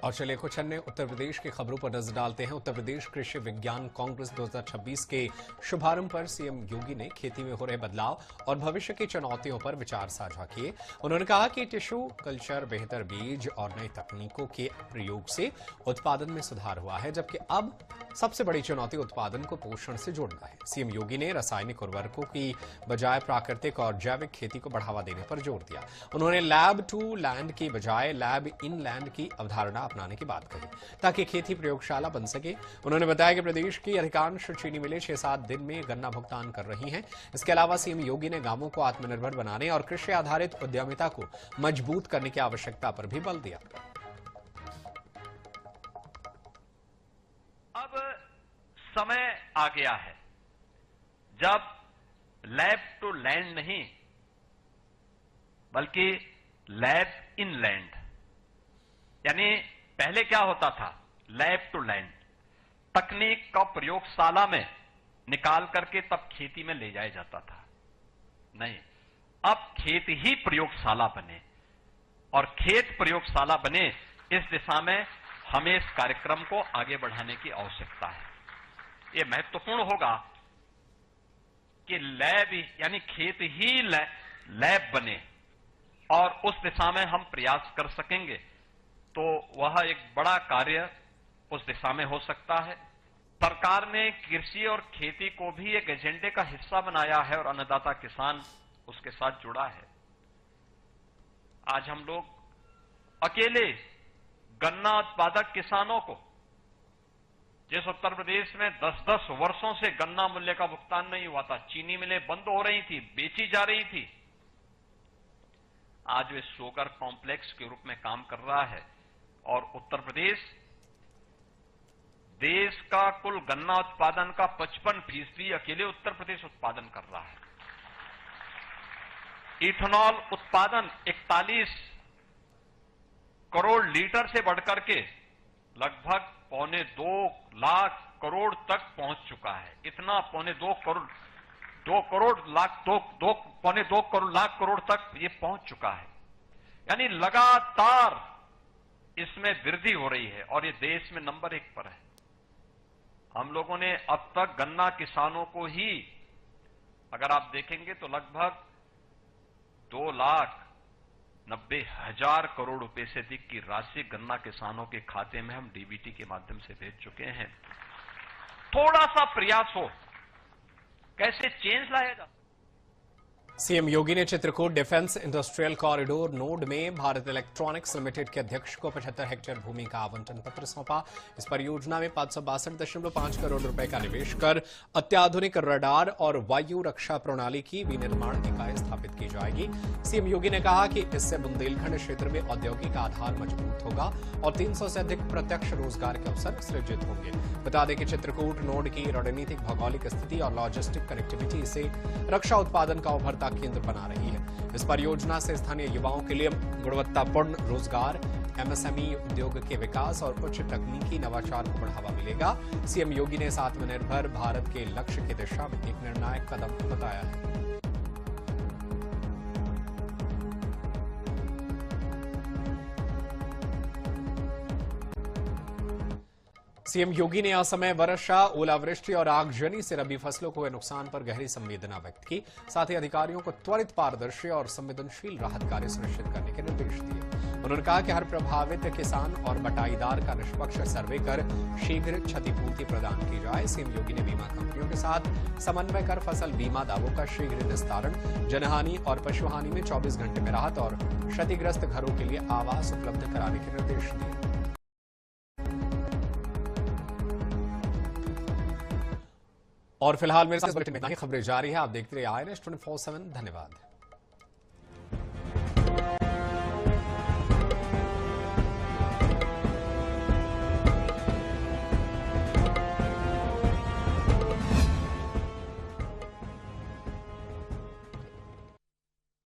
और चलिए कुछ अन्य उत्तर प्रदेश की खबरों पर नजर डालते हैं। उत्तर प्रदेश कृषि विज्ञान कांग्रेस 2026 के शुभारंभ पर सीएम योगी ने खेती में हो रहे बदलाव और भविष्य की चुनौतियों पर विचार साझा किए। उन्होंने कहा कि टिश्यू कल्चर, बेहतर बीज और नई तकनीकों के प्रयोग से उत्पादन में सुधार हुआ है, जबकि अब सबसे बड़ी चुनौती उत्पादन को पोषण से जोड़ना है। सीएम योगी ने रासायनिक उर्वरकों की बजाय प्राकृतिक और जैविक खेती को बढ़ावा देने पर जोर दिया। उन्होंने लैब टू लैंड की बजाय लैब इन लैंड की अवधारणा अपनाने की बात कही, ताकि खेती प्रयोगशाला बन सके। उन्होंने बताया कि प्रदेश की अधिकांश चीनी मिलें 6-7 दिन में गन्ना भुगतान कर रही हैं। इसके अलावा सीएम योगी ने गांवों को आत्मनिर्भर बनाने और कृषि आधारित उद्यमिता को मजबूत करने की आवश्यकता पर भी बल दिया। अब समय आ गया है जब लैब टू लैंड नहीं बल्कि लैब इन लैंड, यानी पहले क्या होता था, लैब टू लैंड, तकनीक का प्रयोगशाला में निकाल करके तब खेती में ले जाया जाता था। नहीं, अब खेत ही प्रयोगशाला बने और खेत प्रयोगशाला बने, इस दिशा में हमें इस कार्यक्रम को आगे बढ़ाने की आवश्यकता है। यह महत्वपूर्ण होगा कि लैब यानी खेत ही लैब बने और उस दिशा में हम प्रयास कर सकेंगे तो वह एक बड़ा कार्य उस दिशा में हो सकता है। सरकार ने कृषि और खेती को भी एक एजेंडे का हिस्सा बनाया है और अन्नदाता किसान उसके साथ जुड़ा है। आज हम लोग अकेले गन्ना उत्पादक किसानों को, जिस उत्तर प्रदेश में 10-10 वर्षों से गन्ना मूल्य का भुगतान नहीं हुआ था, चीनी मिलें बंद हो रही थी, बेची जा रही थी, आज वे शुगर कॉम्प्लेक्स के रूप में काम कर रहा है और उत्तर प्रदेश देश का कुल गन्ना उत्पादन का 55% अकेले उत्तर प्रदेश उत्पादन कर रहा है। इथेनॉल उत्पादन 41 करोड़ लीटर से बढ़कर के लगभग 2.25 लाख करोड़ तक पहुंच चुका है। इतना 2.25 लाख करोड़ तक ये पहुंच चुका है, यानी लगातार इसमें वृद्धि हो रही है और ये देश में नंबर 1 पर है। हम लोगों ने अब तक गन्ना किसानों को ही, अगर आप देखेंगे तो लगभग 2,90,000 करोड़ रुपए से अधिक की राशि गन्ना किसानों के खाते में हम डीबीटी के माध्यम से भेज चुके हैं। थोड़ा सा प्रयास हो, कैसे चेंज लाया जा। सीएम योगी ने Chitrakoot defence industrial corridor node में भारत इलेक्ट्रॉनिक्स लिमिटेड के अध्यक्ष को 75 हेक्टेयर भूमि का आवंटन पत्र सौंपा। इस परियोजना में 562.5 करोड़ रुपए का निवेश कर अत्याधुनिक रडार और वायु रक्षा प्रणाली की विनिर्माण इकाई स्थापित की जाएगी। सीएम योगी ने कहा कि इससे बुंदेलखंड क्षेत्र में औद्योगिक आधार मजबूत होगा और 300 से अधिक प्रत्यक्ष रोजगार के अवसर सृजित होंगे। बता दें कि चित्रकूट नोड की रणनीतिक भौगोलिक स्थिति और लॉजिस्टिक कनेक्टिविटी से रक्षा उत्पादन का उभरता केंद्र बना रही है। इस परियोजना से स्थानीय युवाओं के लिए गुणवत्तापूर्ण रोजगार, एमएसएमई उद्योग के विकास और उच्च तकनीकी नवाचार को बढ़ावा मिलेगा। सीएम योगी ने आत्मनिर्भर भारत के लक्ष्य की दिशा में एक निर्णायक कदम बताया है। सीएम योगी ने असमय वर्षा, ओलावृष्टि और आगजनी से रबी फसलों को हुए नुकसान पर गहरी संवेदना व्यक्त की। साथ ही अधिकारियों को त्वरित, पारदर्शी और संवेदनशील राहत कार्य सुनिश्चित करने के निर्देश दिए। उन्होंने कहा कि हर प्रभावित किसान और बटाईदार का निष्पक्ष सर्वे कर शीघ्र क्षतिपूर्ति प्रदान की जाए। सीएम योगी ने बीमा कंपनियों के साथ समन्वय कर फसल बीमा दावों का शीघ्र निस्तारण, जनहानि और पशुहानि में 24 घंटे में राहत और क्षतिग्रस्त घरों के लिए आवास उपलब्ध कराने के निर्देश दिए। और फिलहाल मेरे साथ बुलेटिन में इतना ही। खबरें जारी है, आप देखते रहिए INS 24/7। धन्यवाद।